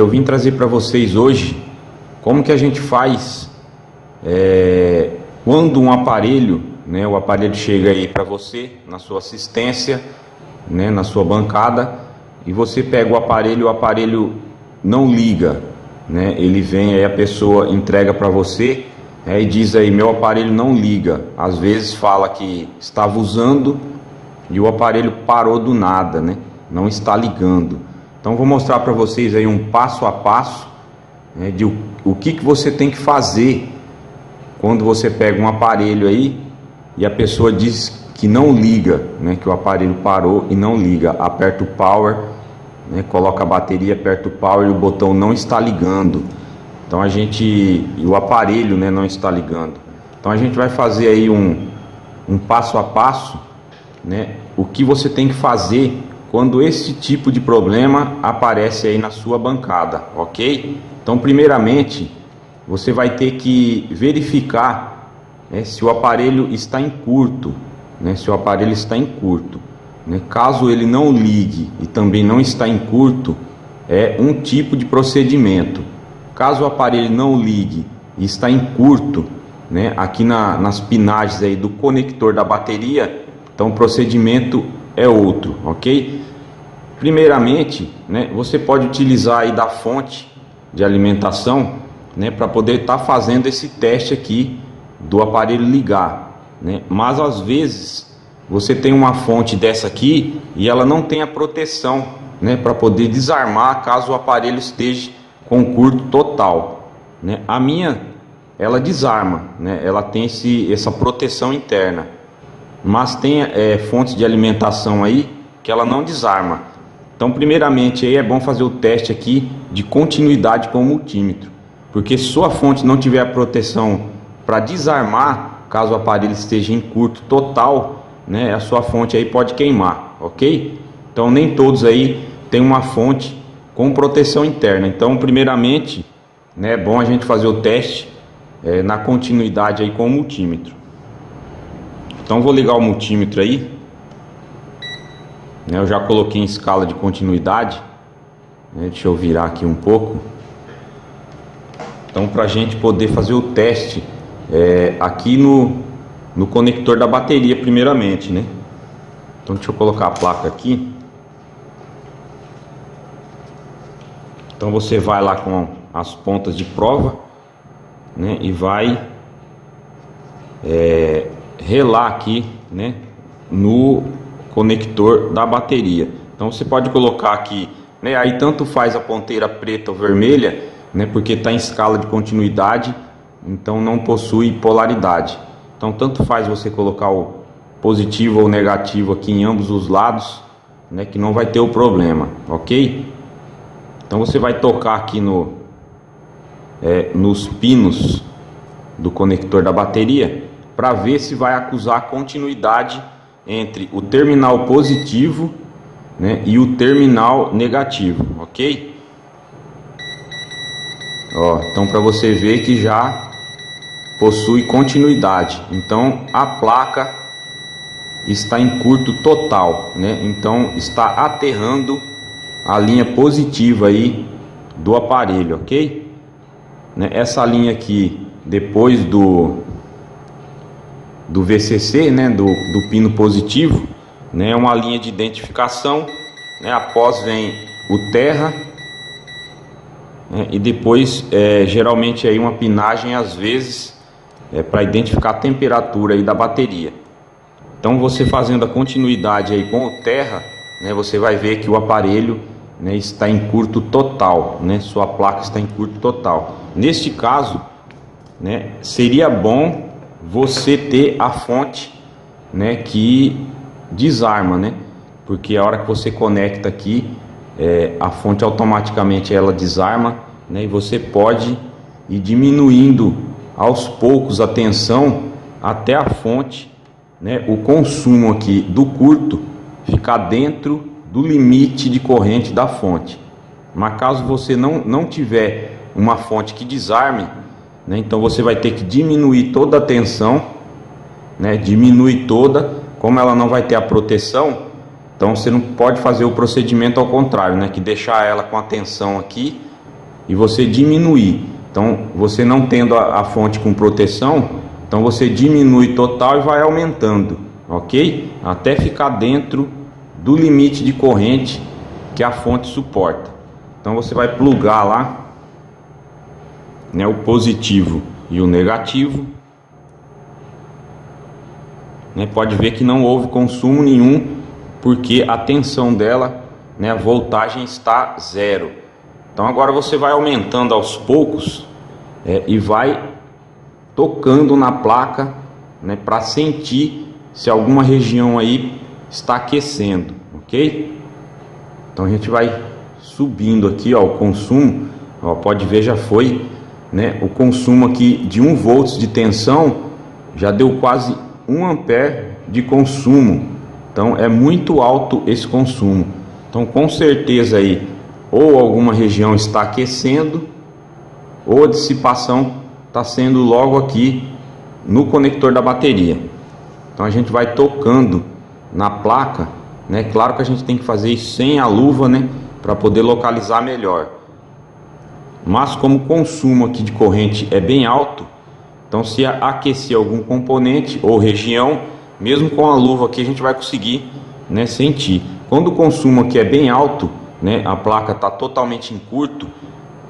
eu vim trazer para vocês hoje como que a gente faz quando um aparelho, né, o aparelho chega aí para você na sua assistência, né, na sua bancada, e você pega o aparelho não liga, né? Ele vem aí, a pessoa entrega para você, e diz aí: meu aparelho não liga. Às vezes fala que estava usando e o aparelho parou do nada, né? Não está ligando. Então vou mostrar para vocês aí um passo a passo, né, de o que você tem que fazer quando você pega um aparelho aí e a pessoa diz que não liga, né, que o aparelho parou e não liga. Aperta o power, né, coloca a bateria, aperta o power e o botão não está ligando. Então o aparelho, né, não está ligando. Então a gente vai fazer aí um passo a passo, né, o que você tem que fazer quando esse tipo de problema aparece aí na sua bancada, ok? Então primeiramente você vai ter que verificar, né, se o aparelho está em curto, né, se o aparelho está em curto, né? Caso ele não ligue e também não está em curto, é um tipo de procedimento. Caso o aparelho não ligue e está em curto, né, aqui nas pinagens aí do conector da bateria, então o procedimento é outro, ok? Primeiramente, né, você pode utilizar aí da fonte de alimentação, né, para poder estar fazendo esse teste aqui do aparelho ligar, né? Mas às vezes você tem uma fonte dessa aqui e ela não tem a proteção, né, para poder desarmar caso o aparelho esteja com curto total, né? A minha, ela desarma, né? Ela tem essa proteção interna, mas tem fontes de alimentação aí que ela não desarma. Então primeiramente aí é bom fazer o teste aqui de continuidade com o multímetro, porque se sua fonte não tiver a proteção para desarmar caso o aparelho esteja em curto total, né, a sua fonte aí pode queimar, ok? Então nem todos aí tem uma fonte com proteção interna. Então primeiramente, né, é bom a gente fazer o teste na continuidade aí com o multímetro. Então vou ligar o multímetro aí, né, eu já coloquei em escala de continuidade, né, deixa eu virar aqui um pouco. Então para a gente poder fazer o teste aqui no conector da bateria primeiramente, né? Então deixa eu colocar a placa aqui. Então você vai lá com as pontas de prova, né, e vai relar aqui, né, no conector da bateria. Então você pode colocar aqui, né, aí tanto faz a ponteira preta ou vermelha, né, porque está em escala de continuidade, então não possui polaridade. Então tanto faz você colocar o positivo ou negativo aqui em ambos os lados, né, que não vai ter o problema, ok? Então você vai tocar aqui nos pinos do conector da bateria para ver se vai acusar continuidade entre o terminal positivo, né, e o terminal negativo, ok? Ó, então para você ver que já possui continuidade, então a placa está em curto total, né? Então está aterrando a linha positiva aí do aparelho, ok? Né? Essa linha aqui, depois do VCC, né, do pino positivo, né, é uma linha de identificação, né? Após vem o terra, né, e depois geralmente aí uma pinagem, às vezes para identificar a temperatura aí da bateria. Então você fazendo a continuidade aí com o terra, né, você vai ver que o aparelho, né, está em curto total, né, sua placa está em curto total. Neste caso, né, seria bom você ter a fonte, né, que desarma, né, porque a hora que você conecta aqui, a fonte automaticamente ela desarma, né, e você pode ir diminuindo aos poucos a tensão até a fonte, né, o consumo aqui do curto ficar dentro do limite de corrente da fonte. Mas caso você não tiver uma fonte que desarme, né, então você vai ter que diminuir toda a tensão, né, diminui toda, como ela não vai ter a proteção, então você não pode fazer o procedimento ao contrário, né, que deixar ela com a tensão aqui, e você diminuir. Então, você não tendo a fonte com proteção, então você diminui total e vai aumentando, ok? Até ficar dentro do limite de corrente que a fonte suporta. Então você vai plugar lá, né, o positivo e o negativo, né? Pode ver que não houve consumo nenhum, porque a tensão dela, né, a voltagem está zero. Então agora você vai aumentando aos poucos e vai tocando na placa, né, para sentir se alguma região aí está aquecendo, ok? Então a gente vai subindo aqui, ó, o consumo, ó, pode ver, já foi, né, o consumo aqui de 1 volts de tensão já deu quase 1 ampere de consumo. Então é muito alto esse consumo. Então com certeza aí ou alguma região está aquecendo ou a dissipação está sendo logo aqui no conector da bateria. Então a gente vai tocando na placa, né? Claro que a gente tem que fazer isso sem a luva, né, para poder localizar melhor. Mas como o consumo aqui de corrente é bem alto, então se aquecer algum componente ou região, mesmo com a luva aqui a gente vai conseguir, né, sentir. Quando o consumo aqui é bem alto, né, a placa está totalmente em curto,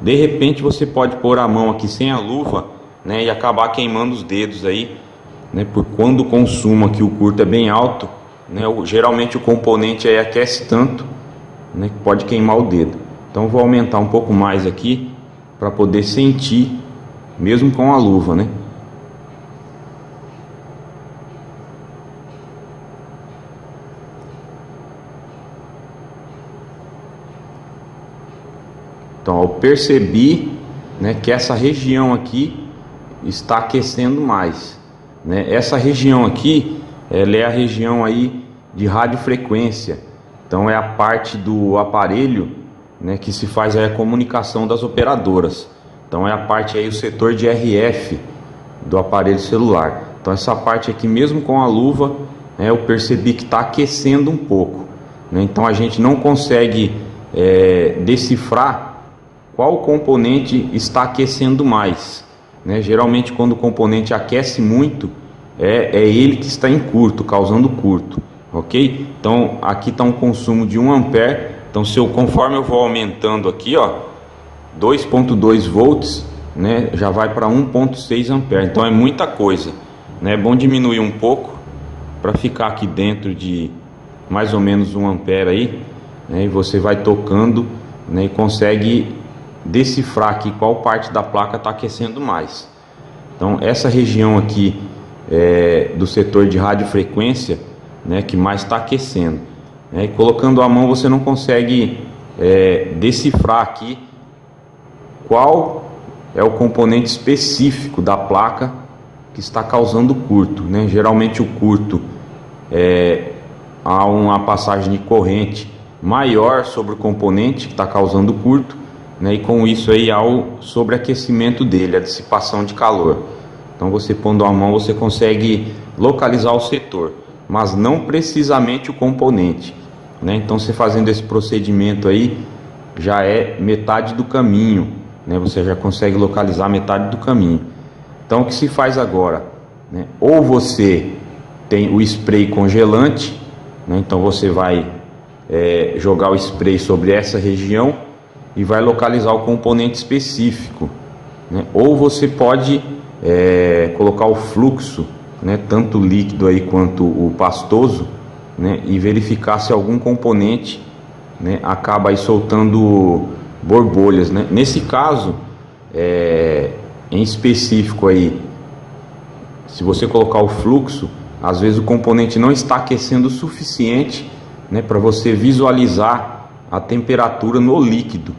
de repente você pode pôr a mão aqui sem a luva, né, e acabar queimando os dedos aí, né, por quando o consumo aqui, o curto é bem alto, né, geralmente o componente aí aquece tanto, né, que pode queimar o dedo. Então vou aumentar um pouco mais aqui para poder sentir mesmo com a luva, né? Então eu percebi, né, que essa região aqui está aquecendo mais, né? Essa região aqui, ela é a região aí de radiofrequência. Então é a parte do aparelho, né, que se faz aí a comunicação das operadoras. Então é a parte aí, o setor de RF do aparelho celular. Então essa parte aqui, mesmo com a luva, né, eu percebi que está aquecendo um pouco, né? Então a gente não consegue decifrar qual componente está aquecendo mais, né? Geralmente quando o componente aquece muito, é ele que está em curto, causando curto, ok? Então aqui está um consumo de 1 ampere. Então conforme eu vou aumentando aqui, ó, 2.2 volts, né, já vai para 1.6 ampere. Então é muita coisa, né? É bom diminuir um pouco para ficar aqui dentro de mais ou menos 1 ampere aí, né? E você vai tocando, né, e consegue decifrar aqui qual parte da placa está aquecendo mais. Então essa região aqui do setor de radiofrequência, né, que mais está aquecendo, né? E colocando a mão você não consegue decifrar aqui qual é o componente específico da placa que está causando curto, né? Geralmente o curto há uma passagem de corrente maior sobre o componente que está causando curto, né? E com isso aí há o sobreaquecimento dele, a dissipação de calor. Então você pondo a mão você consegue localizar o setor, mas não precisamente o componente, né? Então você fazendo esse procedimento aí já é metade do caminho, né? Você já consegue localizar metade do caminho. Então o que se faz agora, né? Ou você tem o spray congelante, né? Então você vai jogar o spray sobre essa região e vai localizar o componente específico, né? Ou você pode colocar o fluxo, né, tanto líquido aí quanto o pastoso, né, e verificar se algum componente, né, acaba aí soltando borbolhas, né? Nesse caso em específico aí, se você colocar o fluxo, às vezes o componente não está aquecendo o suficiente, né, para você visualizar a temperatura no líquido,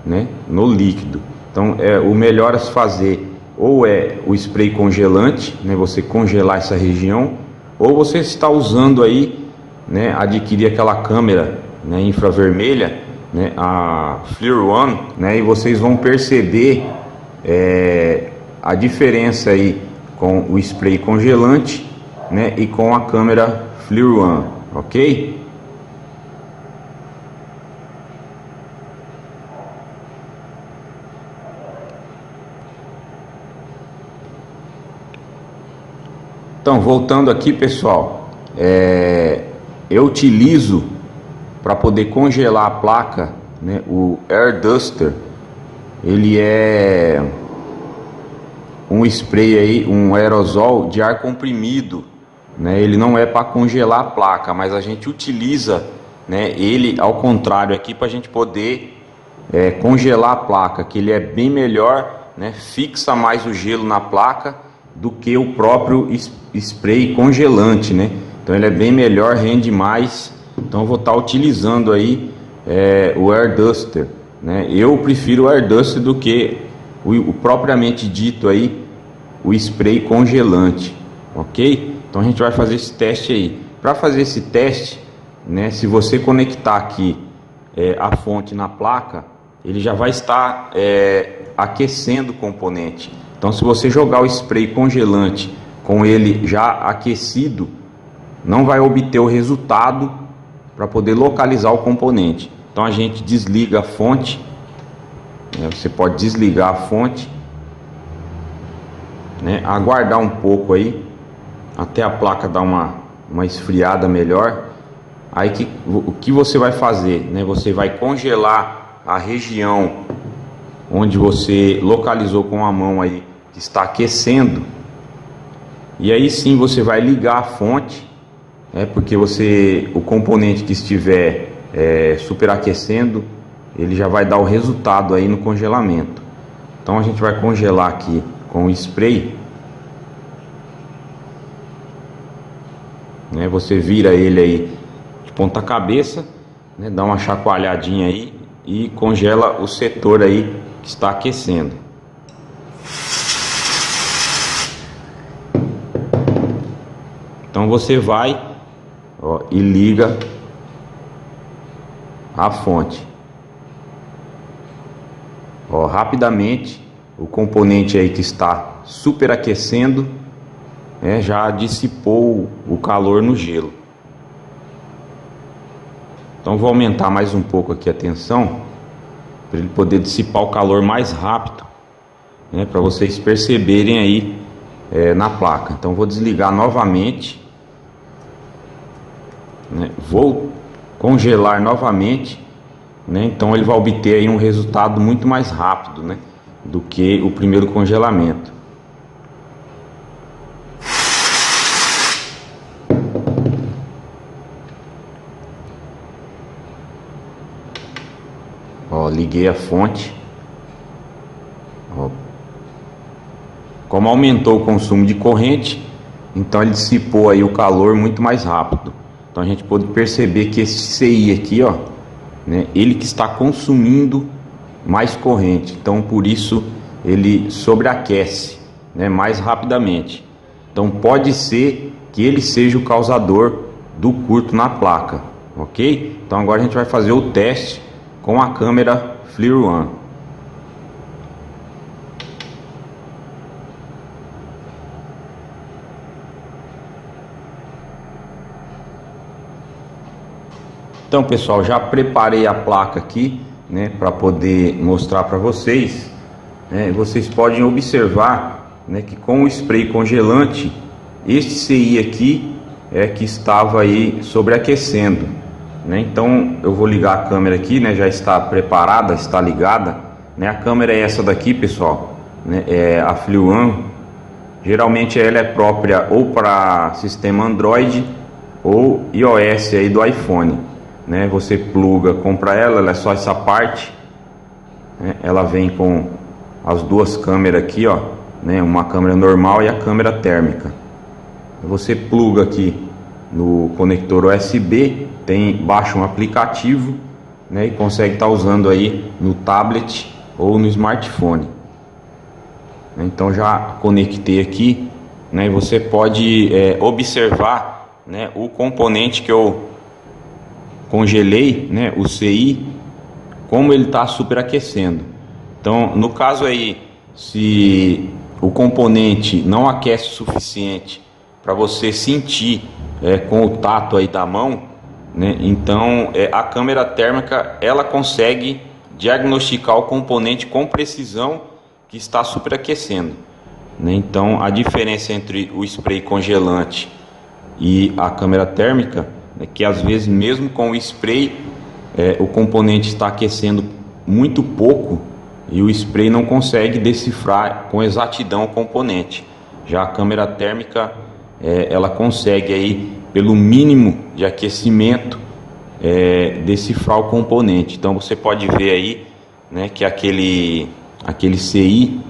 né, no líquido. Então o melhor a se fazer ou é o spray congelante, né, você congelar essa região, ou você está usando aí, né, adquirir aquela câmera, né, infravermelha, né, a FLIR One, né, e vocês vão perceber a diferença aí com o spray congelante, né, e com a câmera FLIR One, ok? Então, voltando aqui, pessoal, eu utilizo para poder congelar a placa, né, o Air Duster. Ele é um spray aí, um aerosol de ar comprimido, né? Ele não é para congelar a placa, mas a gente utiliza, né, ele ao contrário aqui para a gente poder congelar a placa, que ele é bem melhor, né? Fixa mais o gelo na placa do que o próprio spray congelante, né? Então ele é bem melhor, rende mais. Então eu vou estar utilizando aí o Air Duster, né? Eu prefiro o Air Duster do que o propriamente dito aí o spray congelante, ok? Então a gente vai fazer esse teste aí. Para fazer esse teste, né, se você conectar aqui a fonte na placa, ele já vai estar aquecendo o componente. Então se você jogar o spray congelante com ele já aquecido, não vai obter o resultado para poder localizar o componente. Então a gente desliga a fonte, né? Você pode desligar a fonte, né? Aguardar um pouco aí até a placa dar uma esfriada melhor. Aí o que você vai fazer, né? Você vai congelar a região onde você localizou com a mão aí que está aquecendo, e aí sim você vai ligar a fonte, porque o componente que estiver superaquecendo, ele já vai dar o resultado aí no congelamento. Então a gente vai congelar aqui com o spray, né? Você vira ele aí de ponta cabeça, né? Dá uma chacoalhadinha aí e congela o setor aí que está aquecendo. Então você vai, ó, e liga a fonte. Ó, rapidamente o componente aí que está superaquecendo, já dissipou o calor no gelo. Então vou aumentar mais um pouco aqui a tensão para ele poder dissipar o calor mais rápido, né, para vocês perceberem aí na placa. Então vou desligar novamente, né, vou congelar novamente, né, então ele vai obter aí um resultado muito mais rápido, né, do que o primeiro congelamento. Ó, liguei a fonte. Ó, como aumentou o consumo de corrente, então ele dissipou aí o calor muito mais rápido. Então a gente pode perceber que esse CI aqui, ó, né, ele que está consumindo mais corrente, então por isso ele sobreaquece, né, mais rapidamente. Então pode ser que ele seja o causador do curto na placa, ok? Então agora a gente vai fazer o teste com a câmera FLIR One. Então, pessoal, já preparei a placa aqui, né, para poder mostrar para vocês. Vocês podem observar, né, que com o spray congelante, este CI aqui que estava aí sobreaquecendo, né? Então eu vou ligar a câmera aqui, né, já está preparada, está ligada, né? A câmera é essa daqui, pessoal, né, é a FLIR One. Geralmente ela é própria ou para sistema Android ou iOS aí do iPhone, né? Você pluga, compra ela é só essa parte, né? Ela vem com as duas câmeras aqui, ó, né? Uma câmera normal e a câmera térmica. Você pluga aqui no conector USB, baixa um aplicativo, né? E consegue estar usando aí no tablet ou no smartphone. Então já conectei aqui, né? E você pode observar, né, o componente que eu congelei, né, o CI, como ele está superaquecendo. Então no caso aí, se o componente não aquece o suficiente para você sentir com o tato aí da mão, né, então a câmera térmica ela consegue diagnosticar o componente com precisão que está superaquecendo. né? Então a diferença entre o spray congelante e a câmera térmica é que às vezes mesmo com o spray o componente está aquecendo muito pouco e o spray não consegue decifrar com exatidão o componente. Já a câmera térmica ela consegue aí pelo mínimo de aquecimento decifrar o componente. Então você pode ver aí, né, que aquele CI,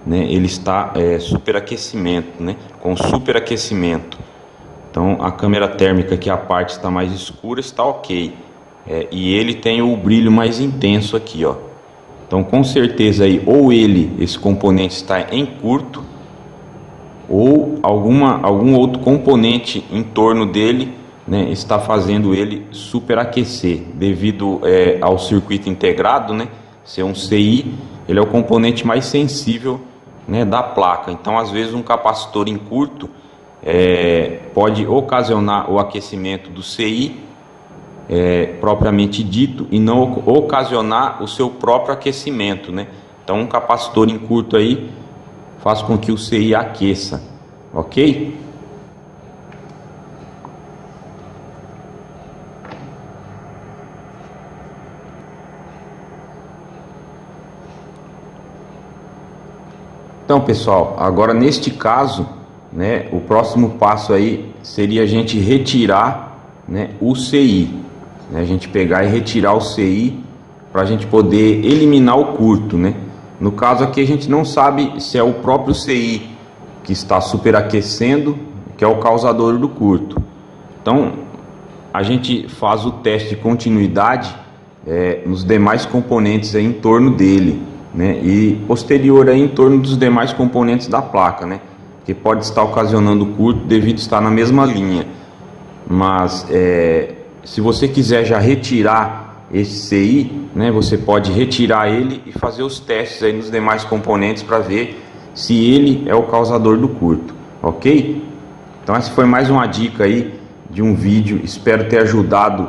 né, ele está superaquecimento, né, com superaquecimento. Então a câmera térmica, que a parte está mais escura, está ok, e ele tem o brilho mais intenso aqui, ó. Então com certeza aí ou esse componente está em curto, ou algum outro componente em torno dele, né, está fazendo ele superaquecer devido ao circuito integrado, né, ser um CI. Ele é o componente mais sensível, né, da placa. Então às vezes um capacitor em curto pode ocasionar o aquecimento do CI propriamente dito e não ocasionar o seu próprio aquecimento, né? Então um capacitor em curto aí faz com que o CI aqueça, ok? Então pessoal, agora neste caso, né, o próximo passo aí seria a gente retirar, né, o CI, né, a gente pegar e retirar o CI para a gente poder eliminar o curto, né? No caso aqui a gente não sabe se é o próprio CI que está superaquecendo, que é o causador do curto. Então a gente faz o teste de continuidade nos demais componentes aí em torno dele, né? E posterior aí em torno dos demais componentes da placa, né? Que pode estar ocasionando curto devido a estar na mesma linha. Mas se você quiser já retirar esse CI, né, você pode retirar ele e fazer os testes aí nos demais componentes para ver se ele é o causador do curto, ok? Então essa foi mais uma dica aí de um vídeo, espero ter ajudado